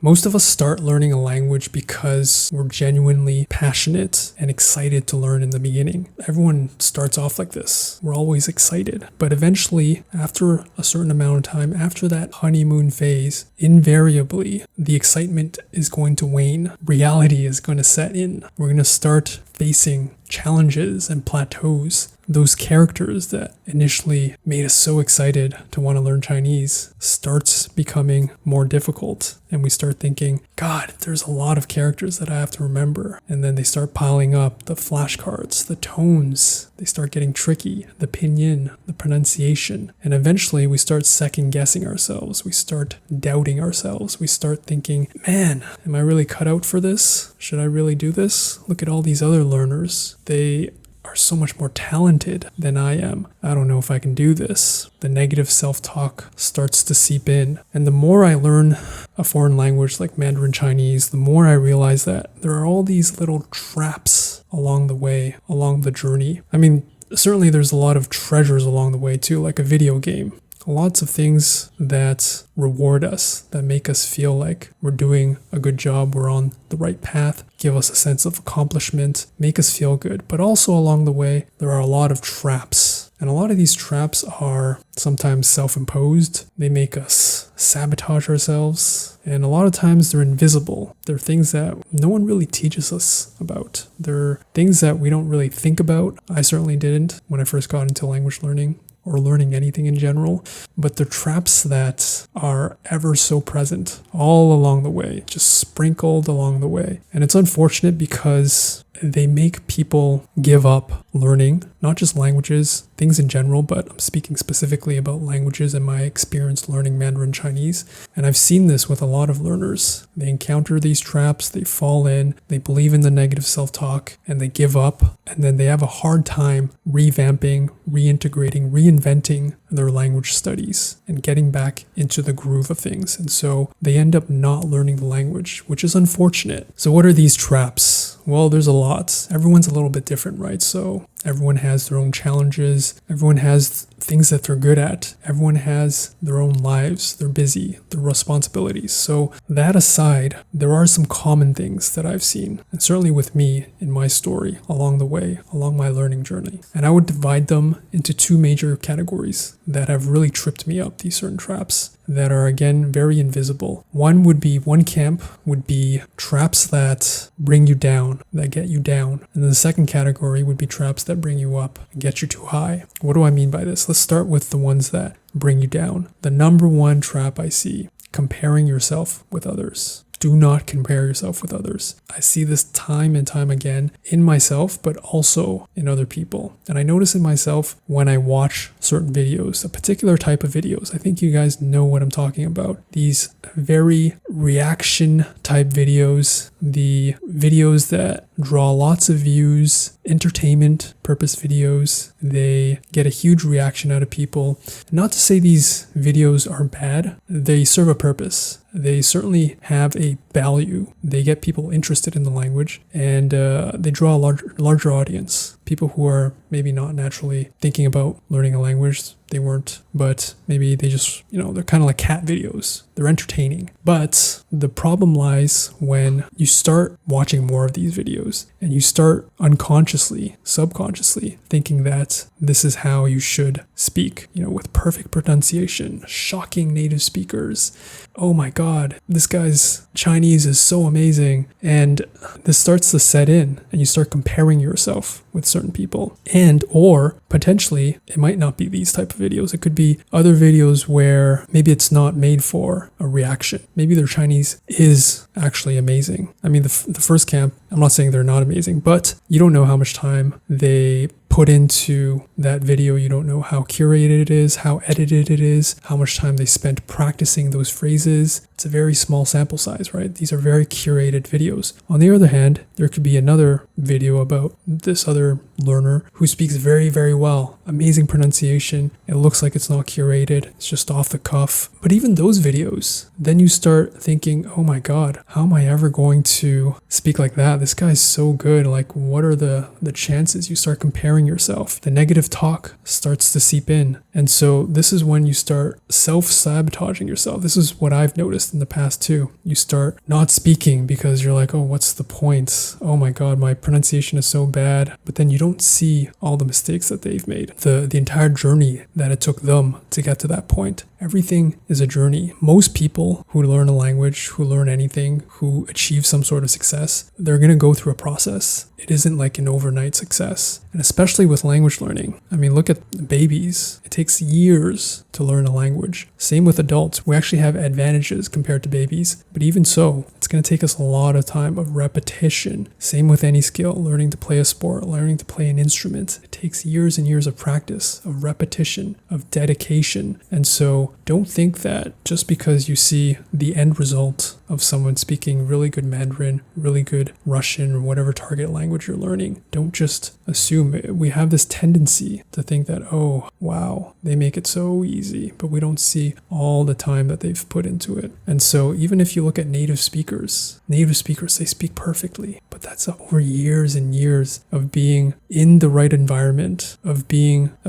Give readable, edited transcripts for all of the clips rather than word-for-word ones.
Most of us start learning a language because we're genuinely passionate and excited to learn in the beginning. Everyone starts off like this. We're always excited. But eventually, after a certain amount of time, after that honeymoon phase, invariably, the excitement is going to wane. Reality is going to set in. We're going to start facing challenges and plateaus. Those characters that initially made us so excited to want to learn Chinese starts becoming more difficult. And we start thinking, God, there's a lot of characters that I have to remember. And then they start piling up, the flashcards, the tones. They start getting tricky, the pinyin, the pronunciation. And eventually we start second guessing ourselves. We start doubting ourselves. We start thinking, man, am I really cut out for this? Should I really do this? Look at all these other learners. They are so much more talented than I am. I don't know if I can do this. The negative self-talk starts to seep in. And the more I learn a foreign language like Mandarin Chinese, the more I realize that there are all these little traps along the way, along the journey. I mean, certainly there's a lot of treasures along the way too, like a video game. Lots of things that reward us, that make us feel like we're doing a good job, we're on the right path, give us a sense of accomplishment, make us feel good. But also along the way, there are a lot of traps. And a lot of these traps are sometimes self-imposed. They make us sabotage ourselves. And a lot of times they're invisible. They're things that no one really teaches us about. They're things that we don't really think about. I certainly didn't when I first got into language learning, or learning anything in general, but they're traps that are ever so present all along the way, just sprinkled along the way. And it's unfortunate because they make people give up learning, not just languages, things in general, but I'm speaking specifically about languages and my experience learning Mandarin Chinese. And I've seen this with a lot of learners. They encounter these traps, they fall in, they believe in the negative self-talk, and they give up. And then they have a hard time revamping, reintegrating, reinventing their language studies and getting back into the groove of things. And so they end up not learning the language, which is unfortunate. So what are these traps? Well, there's a lot. Everyone's a little bit different, right? So everyone has their own challenges. Everyone has things that they're good at. Everyone has their own lives. They're busy, their responsibilities. So that aside, there are some common things that I've seen, and certainly with me in my story along the way, along my learning journey. And I would divide them into two major categories that have really tripped me up, these certain traps that are, again, very invisible. One camp would be traps that bring you down, that get you down. And then the second category would be traps that bring you up and get you too high. What do I mean by this? Let's start with the ones that bring you down. The number one trap I see, comparing yourself with others. Do not compare yourself with others. I see this time and time again in myself, but also in other people. And I notice in myself when I watch certain videos, a particular type of videos. I think you guys know what I'm talking about. These very reaction type videos, the videos that draw lots of views, entertainment purpose videos. They get a huge reaction out of people. Not to say these videos are bad. They serve a purpose. They certainly have a value. They get people interested in the language, and they draw a larger audience. People who are maybe not naturally thinking about learning a language. They weren't, but maybe they just, they're kind of like cat videos. They're entertaining. But the problem lies when you start watching more of these videos and you start unconsciously, subconsciously thinking that this is how you should speak, with perfect pronunciation, shocking native speakers. Oh my God, this guy's Chinese is so amazing. And this starts to set in and you start comparing yourself with certain people. And, or potentially, it might not be these type of videos. It could be other videos where maybe it's not made for a reaction. Maybe their Chinese is actually amazing. I mean, the first camp, I'm not saying they're not amazing, but you don't know how much time they put into that video. You don't know how curated it is, how edited it is, how much time they spent practicing those phrases. It's a very small sample size, right? These are very curated videos. On the other hand, there could be another video about this other learner who speaks very, very well. amazing pronunciation. It looks like it's not curated. It's just off the cuff. But even those videos, then you start thinking, oh my God, how am I ever going to speak like that? This guy's so good. Like, what are the chances? You start comparing yourself. The negative talk starts to seep in. And so this is when you start self-sabotaging yourself. This is what I've noticed in the past too. You start not speaking because you're like, oh, what's the point? Oh my God, my pronunciation is so bad. But then you don't see all the mistakes that they've made. The entire journey that it took them to get to that point. Everything is a journey. Most people who learn a language, who learn anything, who achieve some sort of success, they're going to go through a process. It isn't like an overnight success. And especially with language learning. I mean, look at babies. It takes years to learn a language. Same with adults. We actually have advantages compared to babies. But even so, it's going to take us a lot of time of repetition. Same with any skill, learning to play a sport, learning to play an instrument. It takes years and years of practice, of repetition, of dedication. And so don't think that just because you see the end result of someone speaking really good Mandarin, really good Russian, or whatever target language you're learning, don't just assume. We have this tendency to think that, oh, wow, they make it so easy, but we don't see all the time that they've put into it. And so even if you look at native speakers, they speak perfectly, but that's over years and years of being in the right environment, of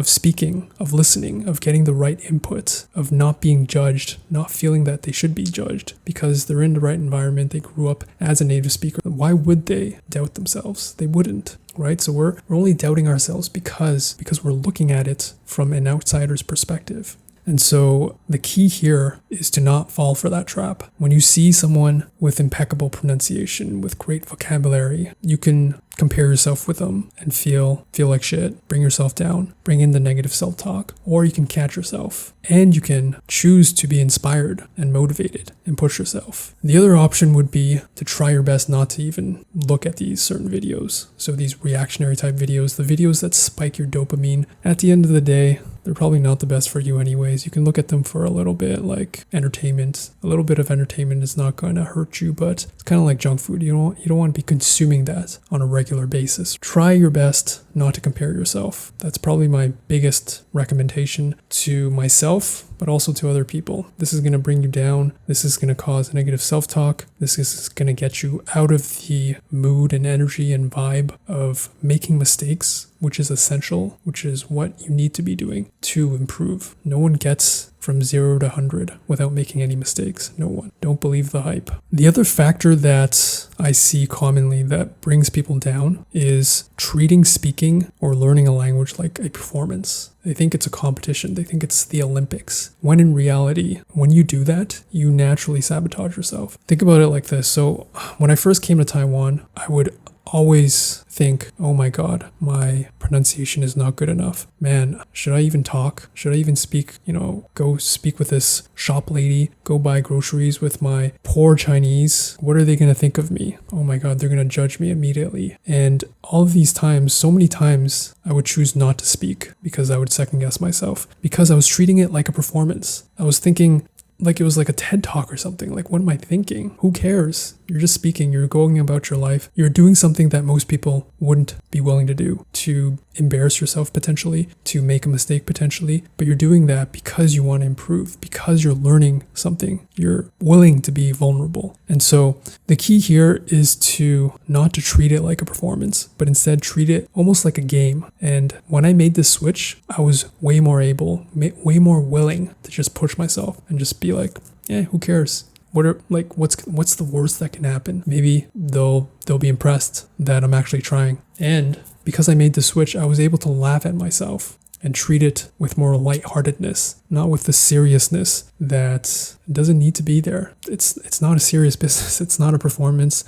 speaking, of listening, of getting the right input, of not being judged, not feeling that they should be judged because they're in the right environment. They grew up as a native speaker. Why would they doubt themselves? They wouldn't. Right? So we're only doubting ourselves because we're looking at it from an outsider's perspective. And so the key here is to not fall for that trap. When you see someone with impeccable pronunciation, with great vocabulary, you can compare yourself with them and feel like shit, bring yourself down, bring in the negative self-talk, or you can catch yourself and you can choose to be inspired and motivated and push yourself. The other option would be to try your best not to even look at these certain videos. So these reactionary type videos, the videos that spike your dopamine, at the end of the day, they're probably not the best for you anyways. You can look at them for a little bit, like entertainment. A little bit of entertainment is not going to hurt you, but it's kind of like junk food. You don't want to be consuming that on a regular basis. Try your best not to compare yourself. That's probably my biggest recommendation to myself, but also to other people. This is going to bring you down. This is going to cause negative self-talk. This is going to get you out of the mood and energy and vibe of making mistakes, which is essential, which is what you need to be doing to improve. No one gets from 0 to 100 without making any mistakes. No one. Don't believe the hype. The other factor that I see commonly that brings people down is treating speaking or learning a language like a performance. They think it's a competition. They think it's the Olympics. When in reality, when you do that, you naturally sabotage yourself. Think about it like this. So when I first came to Taiwan, I would always think, oh my God, my pronunciation is not good enough. Man, should I even talk? Should I even speak? Go speak with this shop lady, go buy groceries with my poor Chinese. What are they going to think of me? Oh my God, they're going to judge me immediately. And all of these times, so many times, I would choose not to speak because I would second guess myself because I was treating it like a performance. I was thinking like it was like a TED talk or something. Like, what am I thinking? Who cares? You're just speaking. You're going about your life. You're doing something that most people wouldn't be willing to do, to embarrass yourself potentially, to make a mistake potentially. But you're doing that because you want to improve, because you're learning something. You're willing to be vulnerable. And so the key here is to not to treat it like a performance, but instead treat it almost like a game. And when I made this switch, I was way more willing to just push myself and just be like, yeah, who cares? What's the worst that can happen? Maybe they'll be impressed that I'm actually trying. And because I made the switch, I was able to laugh at myself and treat it with more lightheartedness, not with the seriousness that doesn't need to be there. It's not a serious business. It's not a performance.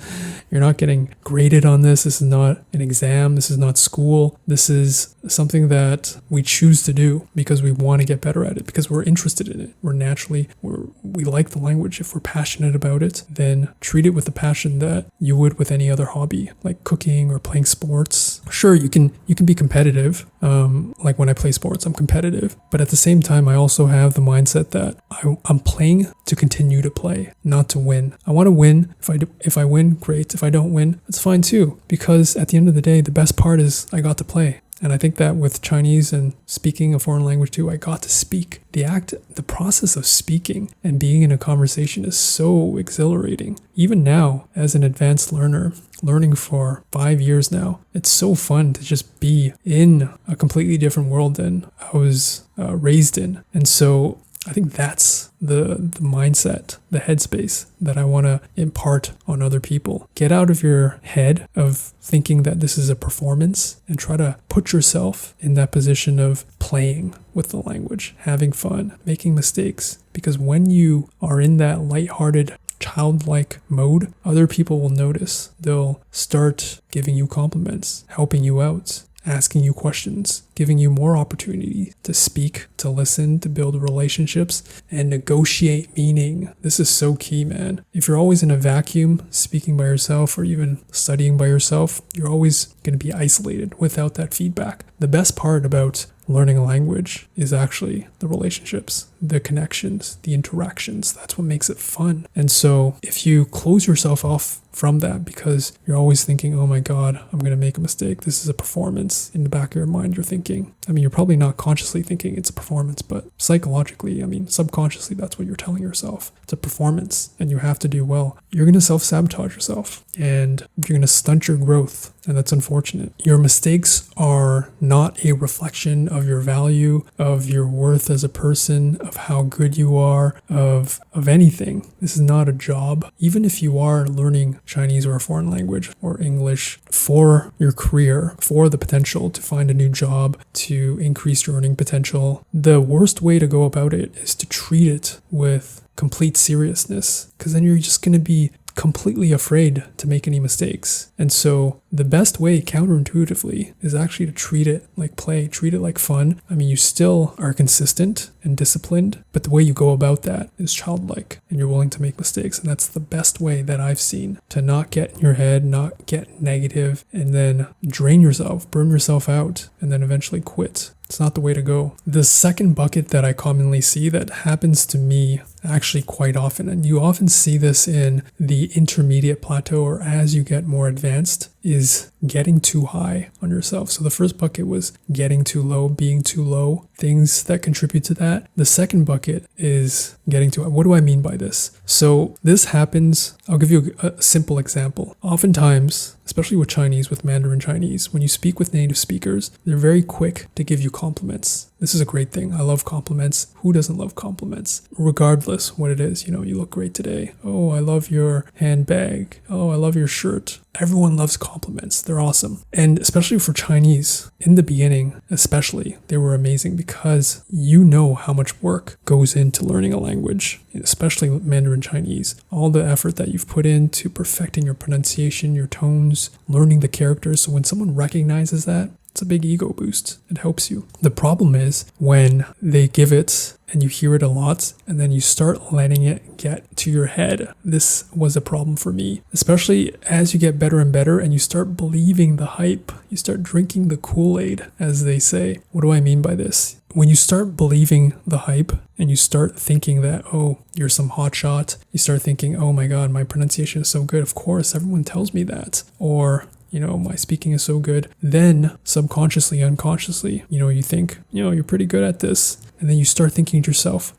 You're not getting graded on this. This is not an exam. This is not school. This is something that we choose to do because we want to get better at it, because we're interested in it. We like the language. If we're passionate about it, then treat it with the passion that you would with any other hobby, like cooking or playing sports. Sure, you can be competitive. Like when I play sports, I'm competitive. But at the same time, I also have the mindset that I'm playing to continue to play, not to win. I want to win. If I win, great. If I don't win, that's fine too. Because at the end of the day, the best part is I got to play. And I think that with Chinese and speaking a foreign language too, I got to speak. The process of speaking and being in a conversation is so exhilarating. Even now, as an advanced learner, learning for 5 years now, it's so fun to just be in a completely different world than I was raised in. And so I think that's the mindset, the headspace that I want to impart on other people. Get out of your head of thinking that this is a performance and try to put yourself in that position of playing with the language, having fun, making mistakes. Because when you are in that lighthearted, childlike mode, other people will notice. They'll start giving you compliments, helping you out, asking you questions, giving you more opportunity to speak, to listen, to build relationships, and negotiate meaning. This is so key, man. If you're always in a vacuum, speaking by yourself or even studying by yourself, you're always going to be isolated without that feedback. The best part about learning a language is actually the relationships, the connections, the interactions. That's what makes it fun. And so if you close yourself off from that because you're always thinking, oh my God, I'm going to make a mistake, this is a performance, in the back of your mind you're thinking, I mean, you're probably not consciously thinking it's a performance, but psychologically, I mean, subconsciously, that's what you're telling yourself. It's a performance and you have to do well. You're going to self-sabotage yourself and you're going to stunt your growth. And that's unfortunate. Your mistakes are not a reflection of your value, of your worth as a person, of how good you are, of anything. This is not a job. Even if you are learning Chinese or a foreign language or English for your career, for the potential to find a new job, to increase your earning potential, the worst way to go about it is to treat it with complete seriousness, because then you're just going to be completely afraid to make any mistakes. And so the best way, counterintuitively, is actually to treat it like play, treat it like fun. I mean, you still are consistent and disciplined, but the way you go about that is childlike and you're willing to make mistakes. And that's the best way that I've seen to not get in your head, not get negative, and then drain yourself, burn yourself out, and then eventually quit. It's not the way to go. The second bucket that I commonly see that happens to me actually quite often, and you often see this in the intermediate plateau or as you get more advanced, is getting too high on yourself. So the first bucket was getting too low, being too low, things that contribute to that. The second bucket is getting too high. What do I mean by this? So this happens, I'll give you a simple example. Oftentimes, especially with Chinese, with Mandarin Chinese, when you speak with native speakers, they're very quick to give you compliments. This is a great thing. I love compliments. Who doesn't love compliments? Regardless what it is, you look great today. Oh, I love your handbag. Oh, I love your shirt. Everyone loves compliments. They're awesome. And especially for Chinese, in the beginning, especially, they were amazing because you know how much work goes into learning a language, especially Mandarin Chinese. All the effort that you've put into perfecting your pronunciation, your tones, learning the characters. So when someone recognizes that, it's a big ego boost. It helps you. The problem is when they give it and you hear it a lot and then you start letting it get to your head. This was a problem for me, especially as you get better and better and you start believing the hype. You start drinking the Kool-Aid, as they say. What do I mean by this? When you start believing the hype and you start thinking that, oh, you're some hotshot, you start thinking, oh my God, my pronunciation is so good. Of course, everyone tells me that. Or my speaking is so good. Then subconsciously, unconsciously, you think, you're pretty good at this. And then you start thinking to yourself,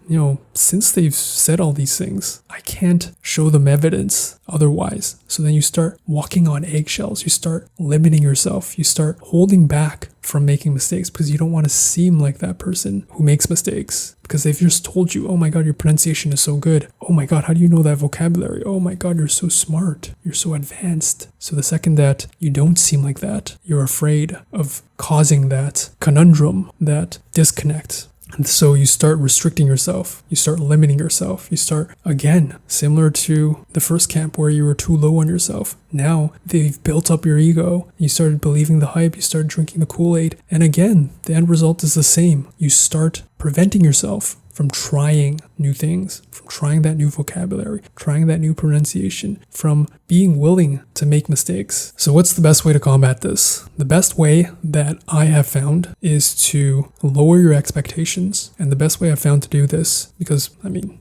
since they've said all these things, I can't show them evidence otherwise. So then you start walking on eggshells. You start limiting yourself. You start holding back from making mistakes because you don't want to seem like that person who makes mistakes. Because they've just told you, oh my God, your pronunciation is so good. Oh my God, how do you know that vocabulary? Oh my God, you're so smart. You're so advanced. So the second that you don't seem like that, you're afraid of causing that conundrum, that disconnect. And so you start restricting yourself. You start limiting yourself. You start, again, similar to the first camp where you were too low on yourself. Now they've built up your ego. You started believing the hype. You started drinking the Kool-Aid. And again, the end result is the same. You start preventing yourself from trying new things, from trying that new vocabulary, trying that new pronunciation, from being willing to make mistakes. So what's the best way to combat this? The best way that I have found is to lower your expectations. And the best way I've found to do this, because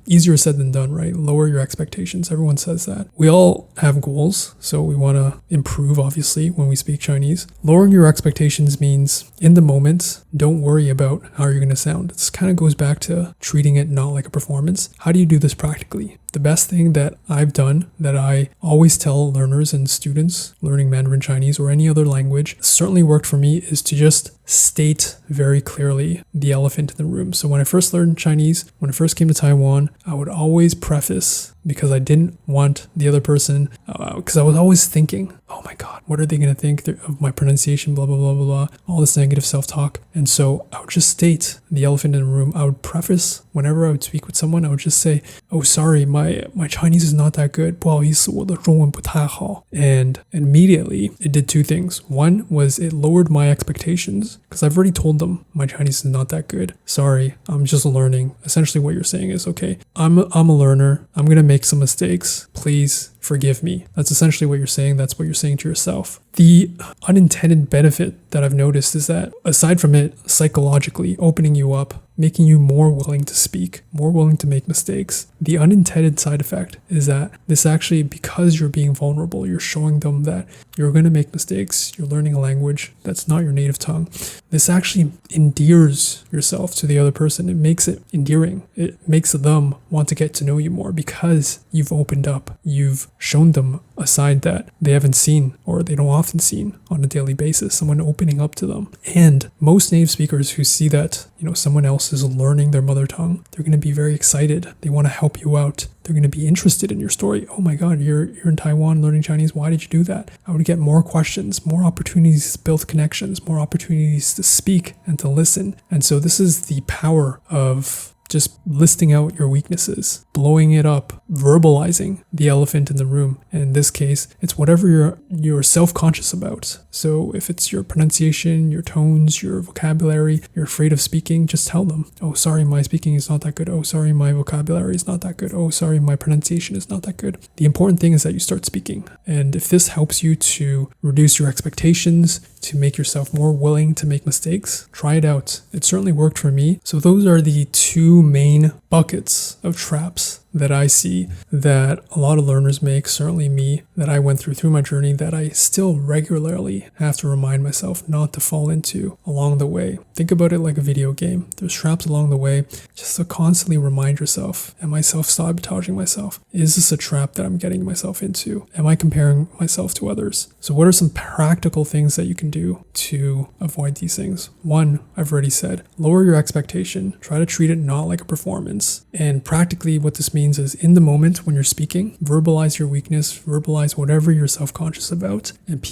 easier said than done, right? Lower your expectations. Everyone says that. We all have goals, so we want to improve, obviously, when we speak Chinese. Lowering your expectations means in the moment, don't worry about how you're going to sound. This kind of goes back to treating it not like a performance. How do you do this practically? The best thing that I've done, that I always tell learners and students learning Mandarin Chinese or any other language, certainly worked for me, is to just state very clearly the elephant in the room. So when I first learned Chinese, when I first came to Taiwan, I would always preface, because I didn't want the other person, because I was always thinking, oh my God, what are they going to think of my pronunciation, blah, blah, blah, blah, blah, all this negative self-talk. And so I would just state the elephant in the room. I would preface, whenever I would speak with someone, I would just say, oh, sorry, my Chinese is not that good. 不好意思，我的中文不太好. And immediately it did two things. One was it lowered my expectations, because I've already told them my Chinese is not that good. Sorry, I'm just learning. Essentially what you're saying is, okay, I'm a learner. I'm going to make some mistakes. Please forgive me. That's essentially what you're saying. That's what you're saying to yourself. The unintended benefit that I've noticed is that, aside from it psychologically opening you up, making you more willing to speak, more willing to make mistakes, the unintended side effect is that this actually, because you're being vulnerable, you're showing them that you're going to make mistakes, you're learning a language that's not your native tongue. This actually endears yourself to the other person. It makes it endearing. It makes them want to get to know you more, because you've opened up. You've shown them a side that they haven't seen, or they don't often see on a daily basis, someone opening up to them. And most native speakers who see that, someone else is learning their mother tongue, they're going to be very excited. They want to help you out. They're going to be interested in your story. Oh my God, you're in Taiwan learning Chinese. Why did you do that? I would get more questions, more opportunities to build connections, more opportunities to speak and to listen. And so this is the power of just listing out your weaknesses, blowing it up, verbalizing the elephant in the room. And in this case, it's whatever you're self-conscious about. So if it's your pronunciation, your tones, your vocabulary, you're afraid of speaking, just tell them, oh, sorry, my speaking is not that good. Oh, sorry, my vocabulary is not that good. Oh, sorry, my pronunciation is not that good. The important thing is that you start speaking. And if this helps you to reduce your expectations, to make yourself more willing to make mistakes, try it out. It certainly worked for me. So those are the two main buckets of traps that I see that a lot of learners make, certainly me, that I went through my journey, that I still regularly have to remind myself not to fall into along the way. Think about it like a video game. There's traps along the way, just to constantly remind yourself, am I self-sabotaging myself? Is this a trap that I'm getting myself into? Am I comparing myself to others? So what are some practical things that you can do to avoid these things? One, I've already said, lower your expectation. Try to treat it not like a performance. And practically what this means is, in the moment when you're speaking, verbalize your weakness, verbalize whatever you're self-conscious about. And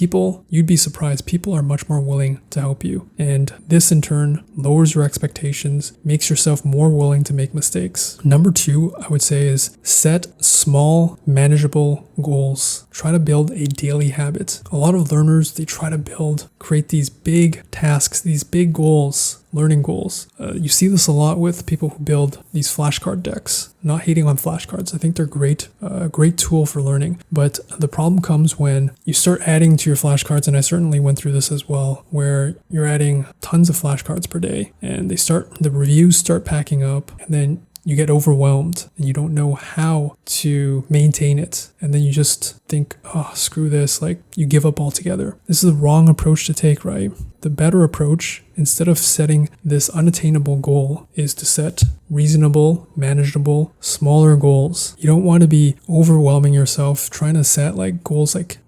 you'd be surprised, people are much more willing to help you. And this in turn lowers your expectations, makes yourself more willing to make mistakes. Number two, I would say, is set small, manageable goals. Try to build a daily habit. A lot of learners, they try to create these big tasks, these big goals, learning goals. You see this a lot with people who build these flashcard decks. Not hating on flashcards. I think they're great, a great tool for learning. But the problem comes when you start adding to your flashcards, and I certainly went through this as well, where you're adding tons of flashcards per day, and the reviews start packing up, and then you get overwhelmed and you don't know how to maintain it. And then you just think, oh, screw this. Like, you give up altogether. This is the wrong approach to take, right? The better approach, instead of setting this unattainable goal, is to set reasonable, manageable, smaller goals. You don't want to be overwhelming yourself trying to set goals like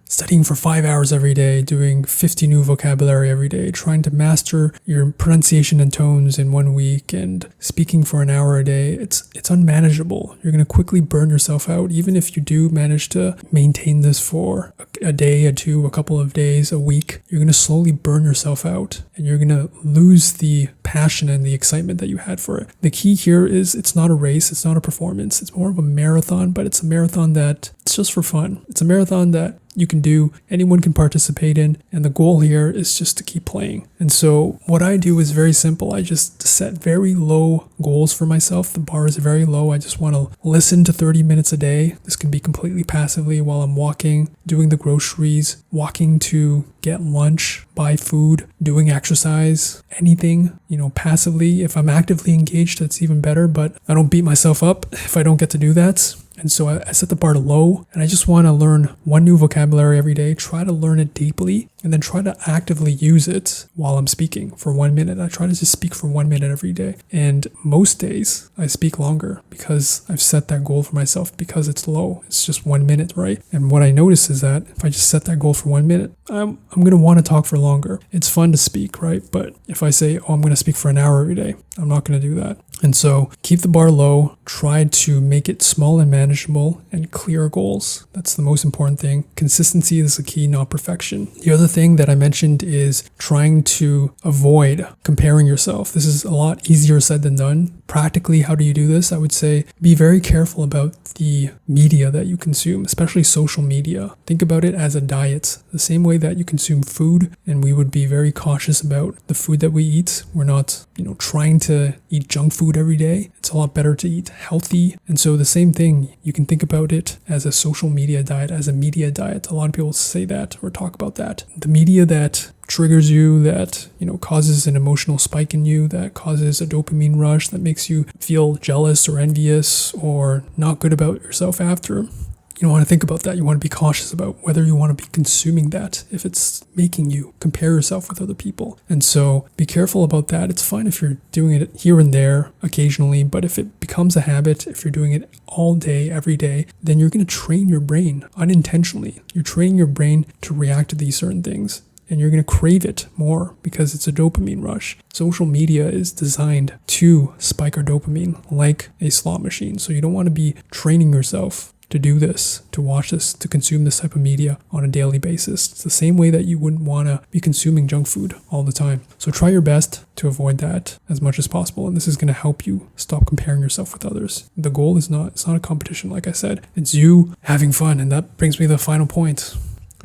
studying for 5 hours every day, doing 50 new vocabulary every day, trying to master your pronunciation and tones in 1 week, and speaking for an hour a day. It's unmanageable. You're going to quickly burn yourself out. Even if you do manage to maintain this for a day, a two, a couple of days, a week, you're going to slowly burn yourself out, and you're going to lose the passion and the excitement that you had for it. The key here is, it's not a race, it's not a performance, it's more of a marathon, but it's a marathon that it's just for fun. It's a marathon that you can do, anyone can participate in, and the goal here is just to keep playing. And so what I do is very simple. I just set very low goals for myself. The bar is very low. I just want to listen to 30 minutes a day. This can be completely passively while I'm walking, doing the groceries, walking to get lunch, buy food, doing exercise, anything, passively. If I'm actively engaged, that's even better, but I don't beat myself up if I don't get to do that. And so I set the bar to low, and I just want to learn one new vocabulary every day, try to learn it deeply, and then try to actively use it while I'm speaking for 1 minute. I try to just speak for 1 minute every day. And most days I speak longer because I've set that goal for myself because it's low. It's just 1 minute, right? And what I notice is that if I just set that goal for 1 minute, I'm going to want to talk for longer. It's fun to speak, right? But if I say, I'm going to speak for an hour every day, I'm not going to do that. And so keep the bar low, try to make it small and manageable, and clear goals. That's the most important thing. Consistency is the key, not perfection. The other thing that I mentioned is trying to avoid comparing yourself. This is a lot easier said than done. Practically, how do you do this? I would say be very careful about the media that you consume, especially social media. Think about it as a diet. The same way that you consume food, and we would be very cautious about the food that we eat. We're not, trying to eat junk food every day. It's a lot better to eat healthy. And so the same thing, you can think about it as a social media diet, as a media diet. A lot of people say that or talk about that. The media that triggers you, that causes an emotional spike in you, that causes a dopamine rush, that makes you feel jealous or envious or not good about yourself after. You don't want to think about that. You want to be cautious about whether you want to be consuming that, if it's making you compare yourself with other people. And so be careful about that. It's fine if you're doing it here and there occasionally, but if it becomes a habit, if you're doing it all day, every day, then you're going to train your brain unintentionally. You're training your brain to react to these certain things. And you're going to crave it more because it's a dopamine rush. Social media is designed to spike our dopamine like a slot machine. So you don't want to be training yourself to do this, to watch this, to consume this type of media on a daily basis. It's the same way that you wouldn't want to be consuming junk food all the time. So try your best to avoid that as much as possible. And this is going to help you stop comparing yourself with others. The goal is it's not a competition, like I said. It's you having fun. And that brings me to the final point.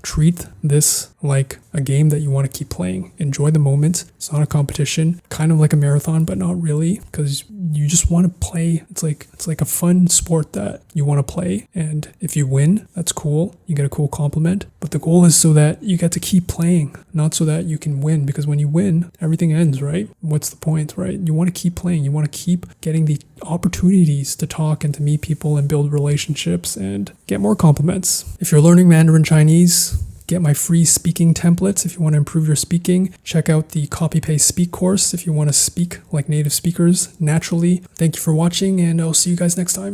Treat this like a game that you want to keep playing. Enjoy the moment. It's not a competition, kind of like a marathon, but not really, because you just want to play. It's like a fun sport that you want to play. And if you win, that's cool. You get a cool compliment. But the goal is so that you get to keep playing, not so that you can win, because when you win, everything ends, right? What's the point, right? You want to keep playing. You want to keep getting the opportunities to talk and to meet people and build relationships and get more compliments. If you're learning Mandarin Chinese, get my free speaking templates. If you want to improve your speaking, check out the Copy Paste Speak course if you want to speak like native speakers naturally. Thank you for watching, and I'll see you guys next time.